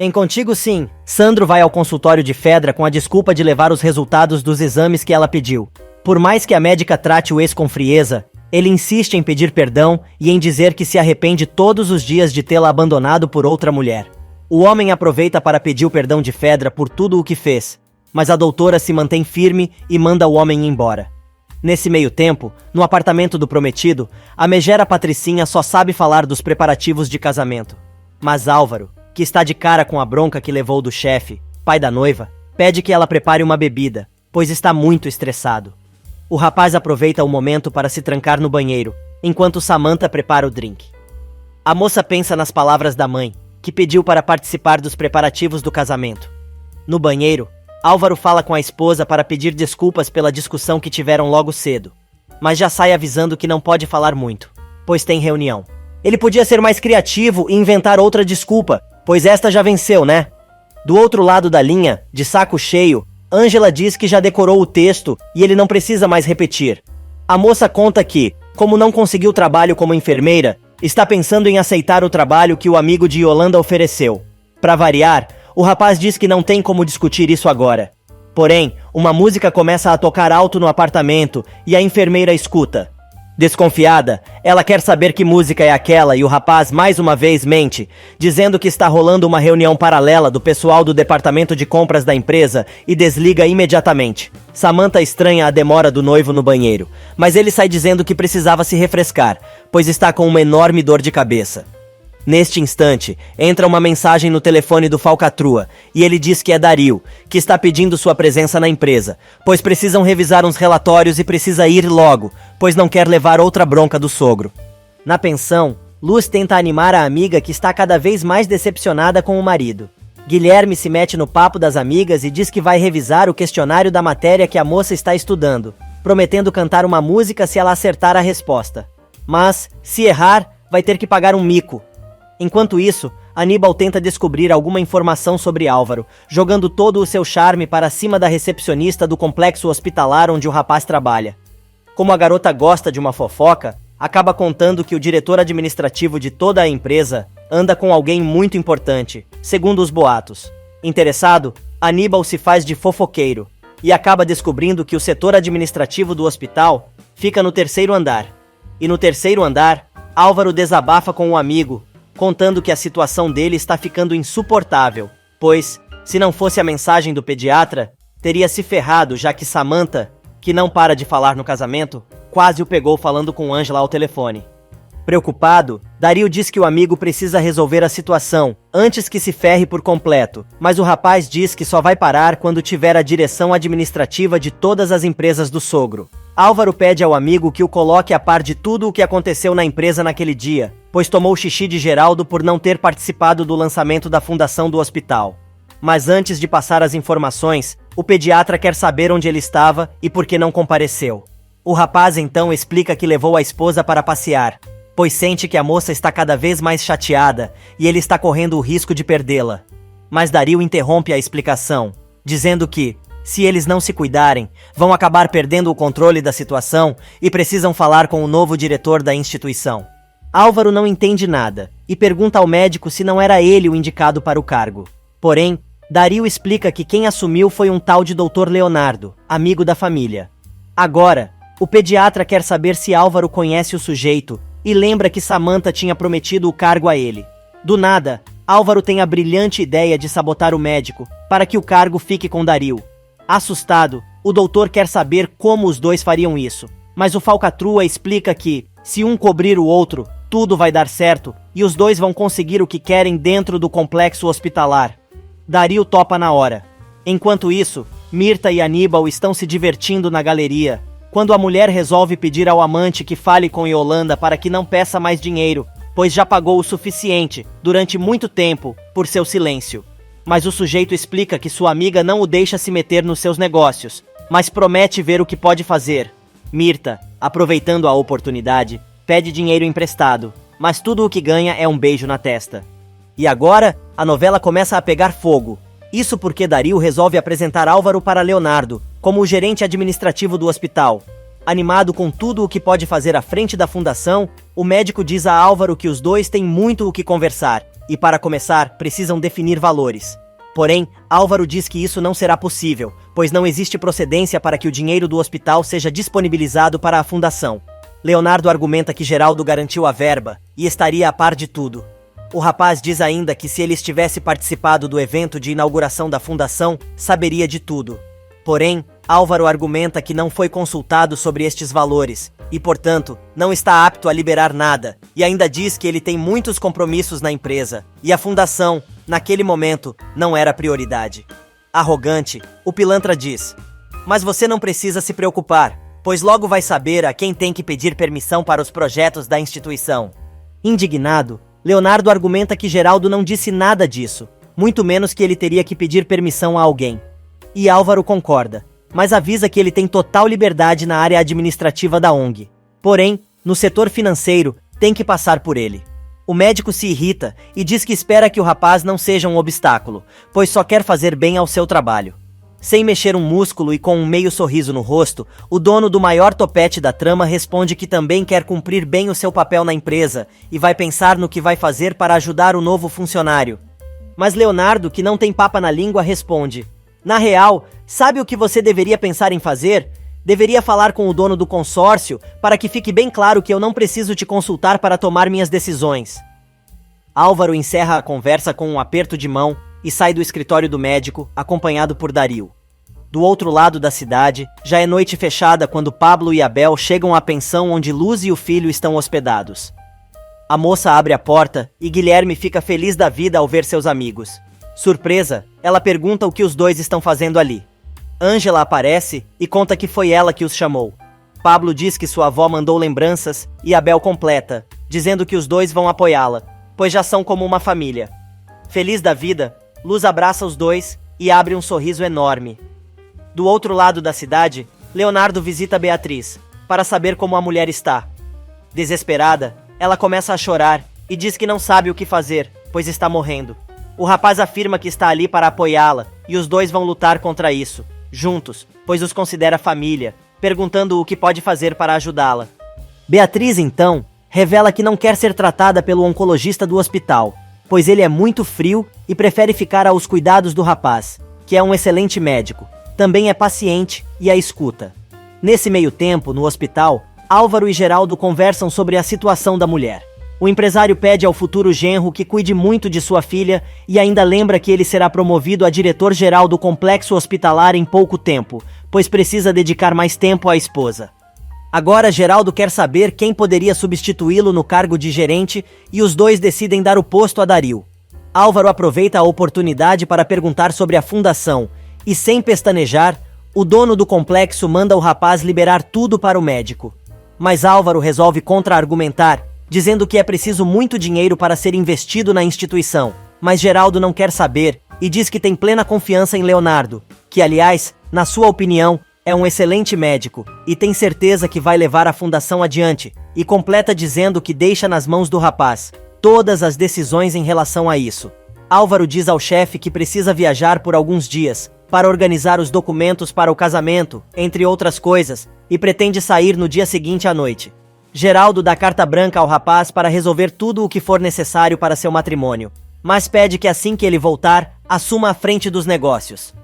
Em Contigo Sim, Sandro vai ao consultório de Fedra com a desculpa de levar os resultados dos exames que ela pediu. Por mais que a médica trate o ex com frieza, ele insiste em pedir perdão e em dizer que se arrepende todos os dias de tê-la abandonado por outra mulher. O homem aproveita para pedir o perdão de Fedra por tudo o que fez, mas a doutora se mantém firme e manda o homem embora. Nesse meio tempo, no apartamento do prometido, a megera Patricinha só sabe falar dos preparativos de casamento. Mas Álvaro, que está de cara com a bronca que levou do chefe, pai da noiva, pede que ela prepare uma bebida, pois está muito estressado. O rapaz aproveita o momento para se trancar no banheiro, enquanto Samantha prepara o drink. A moça pensa nas palavras da mãe, que pediu para participar dos preparativos do casamento. No banheiro, Álvaro fala com a esposa para pedir desculpas pela discussão que tiveram logo cedo, mas já sai avisando que não pode falar muito, pois tem reunião. Ele podia ser mais criativo e inventar outra desculpa, pois esta já venceu, né? Do outro lado da linha, de saco cheio, Ângela diz que já decorou o texto e ele não precisa mais repetir. A moça conta que, como não conseguiu trabalho como enfermeira, está pensando em aceitar o trabalho que o amigo de Yolanda ofereceu. Para variar, o rapaz diz que não tem como discutir isso agora. Porém, uma música começa a tocar alto no apartamento e a enfermeira escuta. Desconfiada, ela quer saber que música é aquela e o rapaz mais uma vez mente, dizendo que está rolando uma reunião paralela do pessoal do departamento de compras da empresa e desliga imediatamente. Samantha estranha a demora do noivo no banheiro, mas ele sai dizendo que precisava se refrescar, pois está com uma enorme dor de cabeça. Neste instante, entra uma mensagem no telefone do falcatrua, e ele diz que é Dario, que está pedindo sua presença na empresa, pois precisam revisar uns relatórios e precisa ir logo, pois não quer levar outra bronca do sogro. Na pensão, Luz tenta animar a amiga que está cada vez mais decepcionada com o marido. Guilherme se mete no papo das amigas e diz que vai revisar o questionário da matéria que a moça está estudando, prometendo cantar uma música se ela acertar a resposta. Mas, se errar, vai ter que pagar um mico. Enquanto isso, Aníbal tenta descobrir alguma informação sobre Álvaro, jogando todo o seu charme para cima da recepcionista do complexo hospitalar onde o rapaz trabalha. Como a garota gosta de uma fofoca, acaba contando que o diretor administrativo de toda a empresa anda com alguém muito importante, segundo os boatos. Interessado, Aníbal se faz de fofoqueiro e acaba descobrindo que o setor administrativo do hospital fica no 3º andar. E no 3º andar, Álvaro desabafa com um amigo, contando que a situação dele está ficando insuportável, pois, se não fosse a mensagem do pediatra, teria se ferrado, já que Samantha, que não para de falar no casamento, quase o pegou falando com Ângela ao telefone. Preocupado, Dario diz que o amigo precisa resolver a situação antes que se ferre por completo, mas o rapaz diz que só vai parar quando tiver a direção administrativa de todas as empresas do sogro. Álvaro pede ao amigo que o coloque a par de tudo o que aconteceu na empresa naquele dia, pois tomou xixi de Geraldo por não ter participado do lançamento da fundação do hospital. Mas antes de passar as informações, o pediatra quer saber onde ele estava e por que não compareceu. O rapaz então explica que levou a esposa para passear, pois sente que a moça está cada vez mais chateada e ele está correndo o risco de perdê-la. Mas Dario interrompe a explicação, dizendo que, se eles não se cuidarem, vão acabar perdendo o controle da situação e precisam falar com o novo diretor da instituição. Álvaro não entende nada e pergunta ao médico se não era ele o indicado para o cargo. Porém, Dario explica que quem assumiu foi um tal de Dr. Leonardo, amigo da família. Agora, o pediatra quer saber se Álvaro conhece o sujeito e lembra que Samantha tinha prometido o cargo a ele. Do nada, Álvaro tem a brilhante ideia de sabotar o médico para que o cargo fique com Dario. Assustado, o doutor quer saber como os dois fariam isso, mas o falcatrua explica que, se um cobrir o outro, tudo vai dar certo e os dois vão conseguir o que querem dentro do complexo hospitalar. Dario topa na hora. Enquanto isso, Mirta e Aníbal estão se divertindo na galeria, quando a mulher resolve pedir ao amante que fale com Yolanda para que não peça mais dinheiro, pois já pagou o suficiente, durante muito tempo, por seu silêncio. Mas o sujeito explica que sua amiga não o deixa se meter nos seus negócios, mas promete ver o que pode fazer. Mirta, aproveitando a oportunidade, pede dinheiro emprestado, mas tudo o que ganha é um beijo na testa. E agora, a novela começa a pegar fogo. Isso porque Dario resolve apresentar Álvaro para Leonardo, como o gerente administrativo do hospital. Animado com tudo o que pode fazer à frente da fundação, o médico diz a Álvaro que os dois têm muito o que conversar, e para começar, precisam definir valores. Porém, Álvaro diz que isso não será possível, pois não existe procedência para que o dinheiro do hospital seja disponibilizado para a fundação. Leonardo argumenta que Geraldo garantiu a verba e estaria a par de tudo. O rapaz diz ainda que se ele estivesse participado do evento de inauguração da fundação, saberia de tudo. Porém, Álvaro argumenta que não foi consultado sobre estes valores e, portanto, não está apto a liberar nada, e ainda diz que ele tem muitos compromissos na empresa, e a fundação, naquele momento, não era prioridade. Arrogante, o pilantra diz: "Mas você não precisa se preocupar, pois logo vai saber a quem tem que pedir permissão para os projetos da instituição." Indignado, Leonardo argumenta que Geraldo não disse nada disso, muito menos que ele teria que pedir permissão a alguém. E Álvaro concorda, mas avisa que ele tem total liberdade na área administrativa da ONG. Porém, no setor financeiro, tem que passar por ele. O médico se irrita e diz que espera que o rapaz não seja um obstáculo, pois só quer fazer bem ao seu trabalho. Sem mexer um músculo e com um meio sorriso no rosto, o dono do maior topete da trama responde que também quer cumprir bem o seu papel na empresa e vai pensar no que vai fazer para ajudar o novo funcionário. Mas Leonardo, que não tem papa na língua, responde: "Na real, sabe o que você deveria pensar em fazer? Deveria falar com o dono do consórcio para que fique bem claro que eu não preciso te consultar para tomar minhas decisões." Álvaro encerra a conversa com um aperto de mão e sai do escritório do médico, acompanhado por Dario. Do outro lado da cidade, já é noite fechada quando Pablo e Abel chegam à pensão onde Luz e o filho estão hospedados. A moça abre a porta e Guilherme fica feliz da vida ao ver seus amigos. Surpresa, ela pergunta o que os dois estão fazendo ali. Ângela aparece e conta que foi ela que os chamou. Pablo diz que sua avó mandou lembranças e Abel completa, dizendo que os dois vão apoiá-la, pois já são como uma família. Feliz da vida, Luz abraça os dois e abre um sorriso enorme. Do outro lado da cidade, Leonardo visita Beatriz, para saber como a mulher está. Desesperada, ela começa a chorar e diz que não sabe o que fazer, pois está morrendo. O rapaz afirma que está ali para apoiá-la e os dois vão lutar contra isso, juntos, pois os considera família, perguntando o que pode fazer para ajudá-la. Beatriz, então, revela que não quer ser tratada pelo oncologista do hospital, pois ele é muito frio e prefere ficar aos cuidados do rapaz, que é um excelente médico, também é paciente e a escuta. Nesse meio tempo, no hospital, Álvaro e Geraldo conversam sobre a situação da mulher. O empresário pede ao futuro genro que cuide muito de sua filha e ainda lembra que ele será promovido a diretor-geral do complexo hospitalar em pouco tempo, pois precisa dedicar mais tempo à esposa. Agora Geraldo quer saber quem poderia substituí-lo no cargo de gerente e os dois decidem dar o posto a Dario. Álvaro aproveita a oportunidade para perguntar sobre a fundação e, sem pestanejar, o dono do complexo manda o rapaz liberar tudo para o médico. Mas Álvaro resolve contra-argumentar, dizendo que é preciso muito dinheiro para ser investido na instituição, mas Geraldo não quer saber e diz que tem plena confiança em Leonardo, que, aliás, na sua opinião, é um excelente médico e tem certeza que vai levar a fundação adiante, e completa dizendo que deixa nas mãos do rapaz todas as decisões em relação a isso. Álvaro diz ao chefe que precisa viajar por alguns dias para organizar os documentos para o casamento, entre outras coisas, e pretende sair no dia seguinte à noite. Geraldo dá carta branca ao rapaz para resolver tudo o que for necessário para seu matrimônio, mas pede que assim que ele voltar, assuma a frente dos negócios.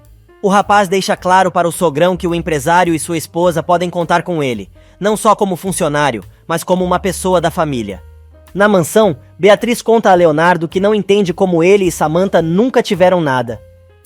O rapaz deixa claro para o sogrão que o empresário e sua esposa podem contar com ele, não só como funcionário, mas como uma pessoa da família. Na mansão, Beatriz conta a Leonardo que não entende como ele e Samantha nunca tiveram nada.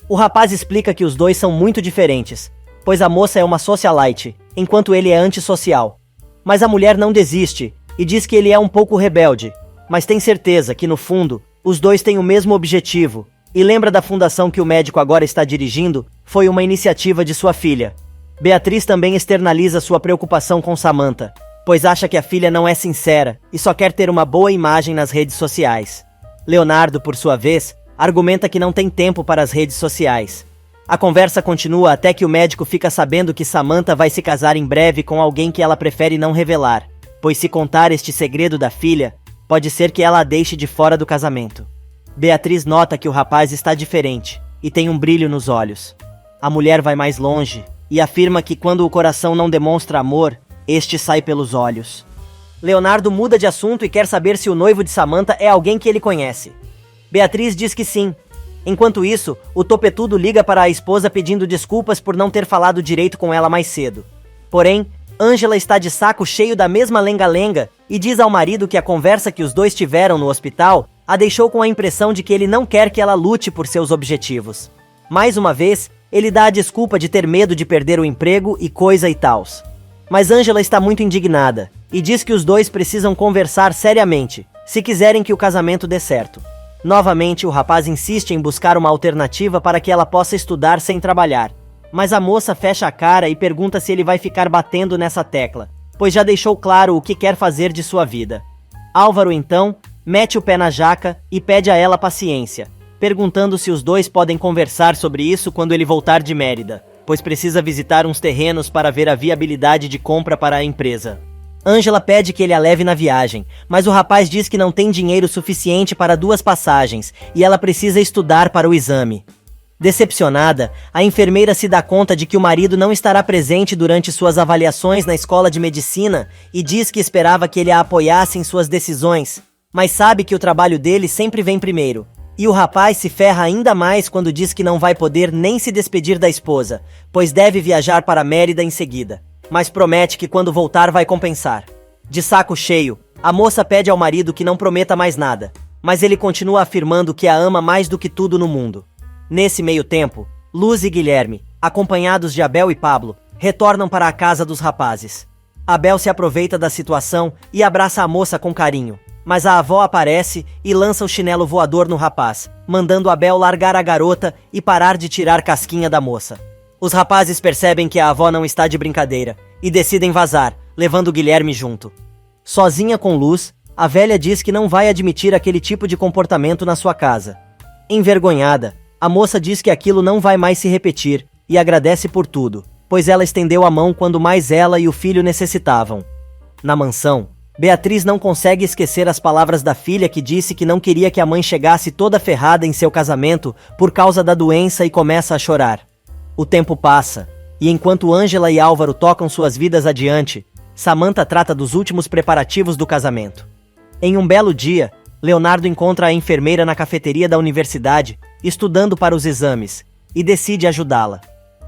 O rapaz explica que os dois são muito diferentes, pois a moça é uma socialite, enquanto ele é antissocial. Mas a mulher não desiste e diz que ele é um pouco rebelde, mas tem certeza que, no fundo, os dois têm o mesmo objetivo, e lembra da fundação que o médico agora está dirigindo, foi uma iniciativa de sua filha. Beatriz também externaliza sua preocupação com Samantha, pois acha que a filha não é sincera e só quer ter uma boa imagem nas redes sociais. Leonardo, por sua vez, argumenta que não tem tempo para as redes sociais. A conversa continua até que o médico fica sabendo que Samantha vai se casar em breve com alguém que ela prefere não revelar, pois se contar este segredo da filha, pode ser que ela a deixe de fora do casamento. Beatriz nota que o rapaz está diferente e tem um brilho nos olhos. A mulher vai mais longe e afirma que quando o coração não demonstra amor, este sai pelos olhos. Leonardo muda de assunto e quer saber se o noivo de Samantha é alguém que ele conhece. Beatriz diz que sim. Enquanto isso, o topetudo liga para a esposa pedindo desculpas por não ter falado direito com ela mais cedo. Porém, Ângela está de saco cheio da mesma lenga-lenga e diz ao marido que a conversa que os dois tiveram no hospital a deixou com a impressão de que ele não quer que ela lute por seus objetivos. Mais uma vez, ele dá a desculpa de ter medo de perder o emprego e coisa e tals. Mas Ângela está muito indignada e diz que os dois precisam conversar seriamente, se quiserem que o casamento dê certo. Novamente, o rapaz insiste em buscar uma alternativa para que ela possa estudar sem trabalhar. Mas a moça fecha a cara e pergunta se ele vai ficar batendo nessa tecla, pois já deixou claro o que quer fazer de sua vida. Álvaro, então, mete o pé na jaca e pede a ela paciência, perguntando se os dois podem conversar sobre isso quando ele voltar de Mérida, pois precisa visitar uns terrenos para ver a viabilidade de compra para a empresa. Ângela pede que ele a leve na viagem, mas o rapaz diz que não tem dinheiro suficiente para 2 passagens e ela precisa estudar para o exame. Decepcionada, a enfermeira se dá conta de que o marido não estará presente durante suas avaliações na escola de medicina e diz que esperava que ele a apoiasse em suas decisões, mas sabe que o trabalho dele sempre vem primeiro. E o rapaz se ferra ainda mais quando diz que não vai poder nem se despedir da esposa, pois deve viajar para Mérida em seguida. Mas promete que quando voltar vai compensar. De saco cheio, a moça pede ao marido que não prometa mais nada, mas ele continua afirmando que a ama mais do que tudo no mundo. Nesse meio tempo, Luz e Guilherme, acompanhados de Abel e Pablo, retornam para a casa dos rapazes. Abel se aproveita da situação e abraça a moça com carinho, mas a avó aparece e lança o chinelo voador no rapaz, mandando Abel largar a garota e parar de tirar casquinha da moça. Os rapazes percebem que a avó não está de brincadeira e decidem vazar, levando Guilherme junto. Sozinha com Luz, a velha diz que não vai admitir aquele tipo de comportamento na sua casa. Envergonhada, a moça diz que aquilo não vai mais se repetir e agradece por tudo, pois ela estendeu a mão quando mais ela e o filho necessitavam. Na mansão, Beatriz não consegue esquecer as palavras da filha que disse que não queria que a mãe chegasse toda ferrada em seu casamento por causa da doença e começa a chorar. O tempo passa, e enquanto Ângela e Álvaro tocam suas vidas adiante, Samantha trata dos últimos preparativos do casamento. Em um belo dia, Leonardo encontra a enfermeira na cafeteria da universidade, estudando para os exames, e decide ajudá-la.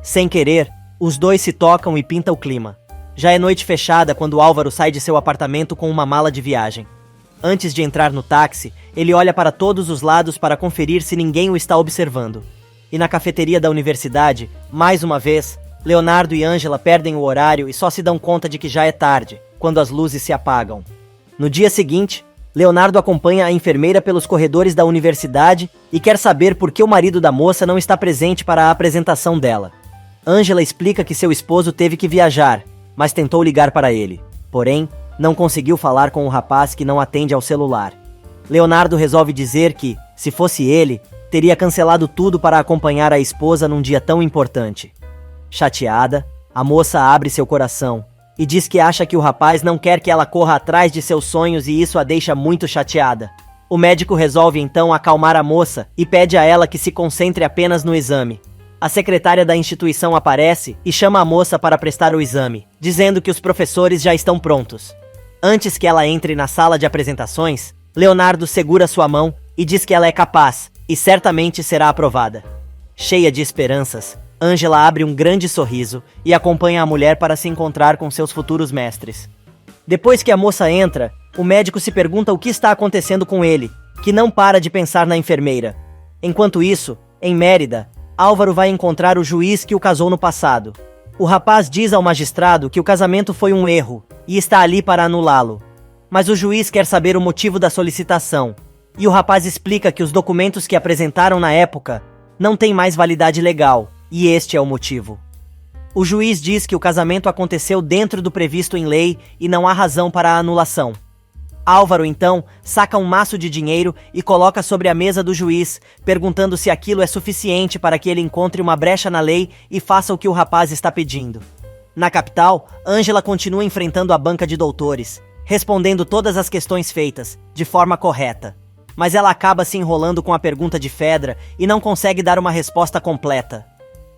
Sem querer, os dois se tocam e pinta o clima. Já é noite fechada quando Álvaro sai de seu apartamento com uma mala de viagem. Antes de entrar no táxi, ele olha para todos os lados para conferir se ninguém o está observando. E na cafeteria da universidade, mais uma vez, Leonardo e Ângela perdem o horário e só se dão conta de que já é tarde, quando as luzes se apagam. No dia seguinte, Leonardo acompanha a enfermeira pelos corredores da universidade e quer saber por que o marido da moça não está presente para a apresentação dela. Ângela explica que seu esposo teve que viajar, mas tentou ligar para ele. Porém, não conseguiu falar com o rapaz que não atende ao celular. Leonardo resolve dizer que, se fosse ele, teria cancelado tudo para acompanhar a esposa num dia tão importante. Chateada, a moça abre seu coração e diz que acha que o rapaz não quer que ela corra atrás de seus sonhos e isso a deixa muito chateada. O médico resolve então acalmar a moça e pede a ela que se concentre apenas no exame. A secretária da instituição aparece e chama a moça para prestar o exame, dizendo que os professores já estão prontos. Antes que ela entre na sala de apresentações, Leonardo segura sua mão e diz que ela é capaz e certamente será aprovada. Cheia de esperanças, Ângela abre um grande sorriso e acompanha a mulher para se encontrar com seus futuros mestres. Depois que a moça entra, o médico se pergunta o que está acontecendo com ele, que não para de pensar na enfermeira. Enquanto isso, em Mérida, Álvaro vai encontrar o juiz que o casou no passado. O rapaz diz ao magistrado que o casamento foi um erro e está ali para anulá-lo. Mas o juiz quer saber o motivo da solicitação, e o rapaz explica que os documentos que apresentaram na época não têm mais validade legal, e este é o motivo. O juiz diz que o casamento aconteceu dentro do previsto em lei e não há razão para a anulação. Álvaro, então, saca um maço de dinheiro e coloca sobre a mesa do juiz, perguntando se aquilo é suficiente para que ele encontre uma brecha na lei e faça o que o rapaz está pedindo. Na capital, Ângela continua enfrentando a banca de doutores, respondendo todas as questões feitas, de forma correta. Mas ela acaba se enrolando com a pergunta de Fedra e não consegue dar uma resposta completa.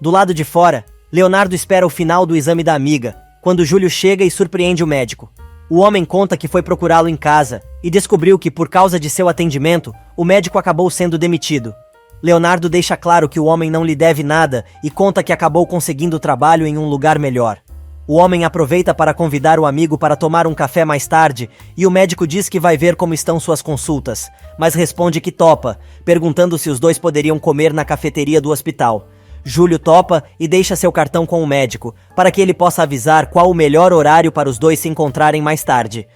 Do lado de fora, Leonardo espera o final do exame da amiga, quando Júlio chega e surpreende o médico. O homem conta que foi procurá-lo em casa e descobriu que, por causa de seu atendimento, o médico acabou sendo demitido. Leonardo deixa claro que o homem não lhe deve nada e conta que acabou conseguindo trabalho em um lugar melhor. O homem aproveita para convidar o amigo para tomar um café mais tarde e o médico diz que vai ver como estão suas consultas, mas responde que topa, perguntando se os dois poderiam comer na cafeteria do hospital. Júlio topa e deixa seu cartão com o médico, para que ele possa avisar qual o melhor horário para os dois se encontrarem mais tarde.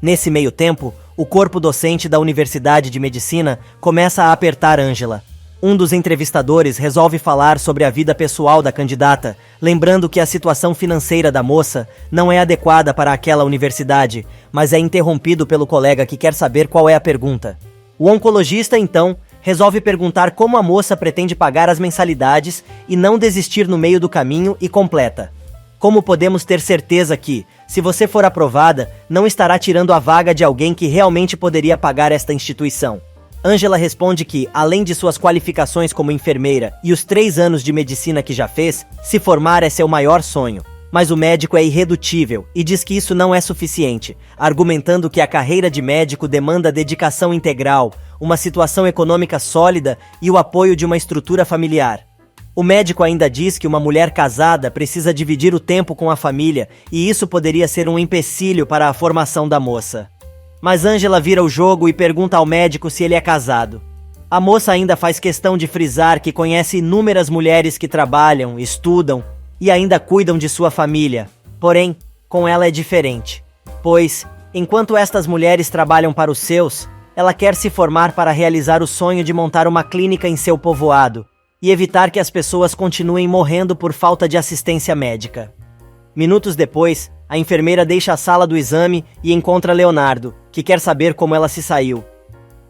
Nesse meio tempo, o corpo docente da Universidade de Medicina começa a apertar Ângela. Um dos entrevistadores resolve falar sobre a vida pessoal da candidata, lembrando que a situação financeira da moça não é adequada para aquela universidade, mas é interrompido pelo colega que quer saber qual é a pergunta. O oncologista, então, resolve perguntar como a moça pretende pagar as mensalidades e não desistir no meio do caminho e completa: como podemos ter certeza que, se você for aprovada, não estará tirando a vaga de alguém que realmente poderia pagar esta instituição? Ângela responde que, além de suas qualificações como enfermeira e os 3 anos de medicina que já fez, se formar é seu maior sonho. Mas o médico é irredutível e diz que isso não é suficiente, argumentando que a carreira de médico demanda dedicação integral, uma situação econômica sólida e o apoio de uma estrutura familiar. O médico ainda diz que uma mulher casada precisa dividir o tempo com a família e isso poderia ser um empecilho para a formação da moça. Mas Ângela vira o jogo e pergunta ao médico se ele é casado. A moça ainda faz questão de frisar que conhece inúmeras mulheres que trabalham, estudam e ainda cuidam de sua família. Porém, com ela é diferente. Pois, enquanto estas mulheres trabalham para os seus, ela quer se formar para realizar o sonho de montar uma clínica em seu povoado e evitar que as pessoas continuem morrendo por falta de assistência médica. Minutos depois, a enfermeira deixa a sala do exame e encontra Leonardo, que quer saber como ela se saiu.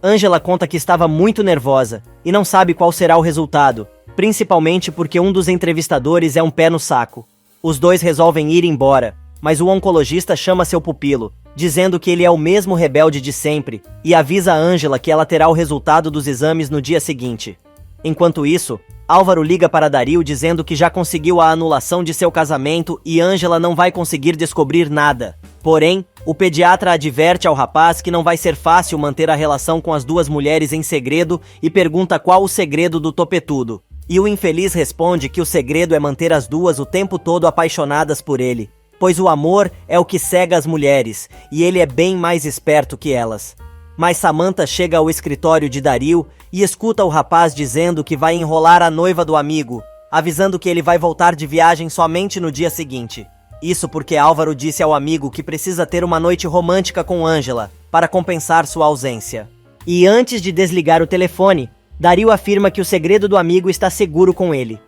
Ângela conta que estava muito nervosa e não sabe qual será o resultado, principalmente porque um dos entrevistadores é um pé no saco. Os dois resolvem ir embora, mas o oncologista chama seu pupilo, dizendo que ele é o mesmo rebelde de sempre, e avisa a Ângela que ela terá o resultado dos exames no dia seguinte. Enquanto isso, Álvaro liga para Dario dizendo que já conseguiu a anulação de seu casamento e Ângela não vai conseguir descobrir nada. Porém, o pediatra adverte ao rapaz que não vai ser fácil manter a relação com as duas mulheres em segredo e pergunta qual o segredo do topetudo. E o infeliz responde que o segredo é manter as duas o tempo todo apaixonadas por ele, pois o amor é o que cega as mulheres e ele é bem mais esperto que elas. Mas Samantha chega ao escritório de Dario e escuta o rapaz dizendo que vai enrolar a noiva do amigo, avisando que ele vai voltar de viagem somente no dia seguinte. Isso porque Álvaro disse ao amigo que precisa ter uma noite romântica com Ângela, para compensar sua ausência. E antes de desligar o telefone, Dario afirma que o segredo do amigo está seguro com ele.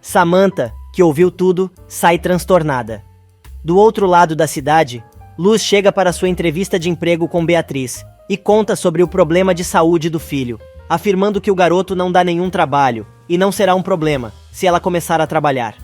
Samantha, que ouviu tudo, sai transtornada. Do outro lado da cidade, Luz chega para sua entrevista de emprego com Beatriz e conta sobre o problema de saúde do filho, afirmando que o garoto não dá nenhum trabalho e não será um problema se ela começar a trabalhar.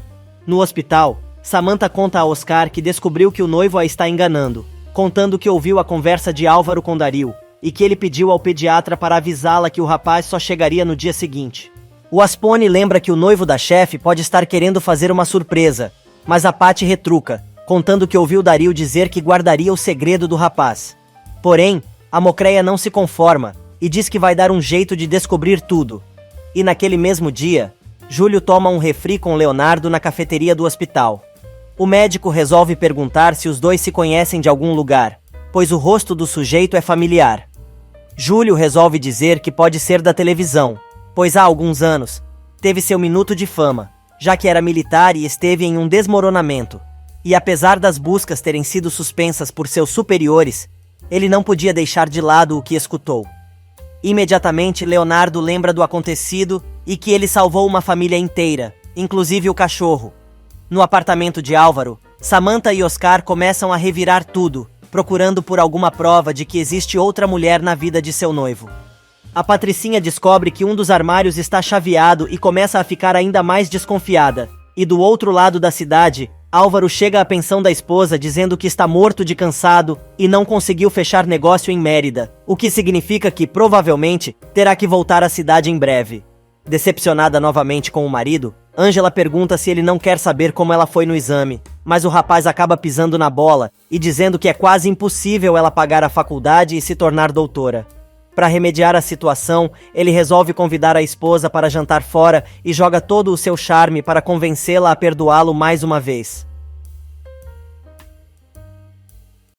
No hospital, Samantha conta a Oscar que descobriu que o noivo a está enganando, contando que ouviu a conversa de Álvaro com Dario e que ele pediu ao pediatra para avisá-la que o rapaz só chegaria no dia seguinte. O Aspone lembra que o noivo da chefe pode estar querendo fazer uma surpresa, mas a Patty retruca, contando que ouviu Dario dizer que guardaria o segredo do rapaz. Porém, a Mocreia não se conforma e diz que vai dar um jeito de descobrir tudo. E naquele mesmo dia, Júlio toma um refri com Leonardo na cafeteria do hospital. O médico resolve perguntar se os dois se conhecem de algum lugar, pois o rosto do sujeito é familiar. Júlio resolve dizer que pode ser da televisão, pois há alguns anos teve seu minuto de fama, já que era militar e esteve em um desmoronamento. E apesar das buscas terem sido suspensas por seus superiores, ele não podia deixar de lado o que escutou. Imediatamente, Leonardo lembra do acontecido e que ele salvou uma família inteira, inclusive o cachorro. No apartamento de Álvaro, Samantha e Oscar começam a revirar tudo, procurando por alguma prova de que existe outra mulher na vida de seu noivo. A Patricinha descobre que um dos armários está chaveado e começa a ficar ainda mais desconfiada. E do outro lado da cidade, Álvaro chega à pensão da esposa dizendo que está morto de cansado e não conseguiu fechar negócio em Mérida, o que significa que, provavelmente, terá que voltar à cidade em breve. Decepcionada novamente com o marido, Ângela pergunta se ele não quer saber como ela foi no exame, mas o rapaz acaba pisando na bola e dizendo que é quase impossível ela pagar a faculdade e se tornar doutora. Para remediar a situação, ele resolve convidar a esposa para jantar fora e joga todo o seu charme para convencê-la a perdoá-lo mais uma vez.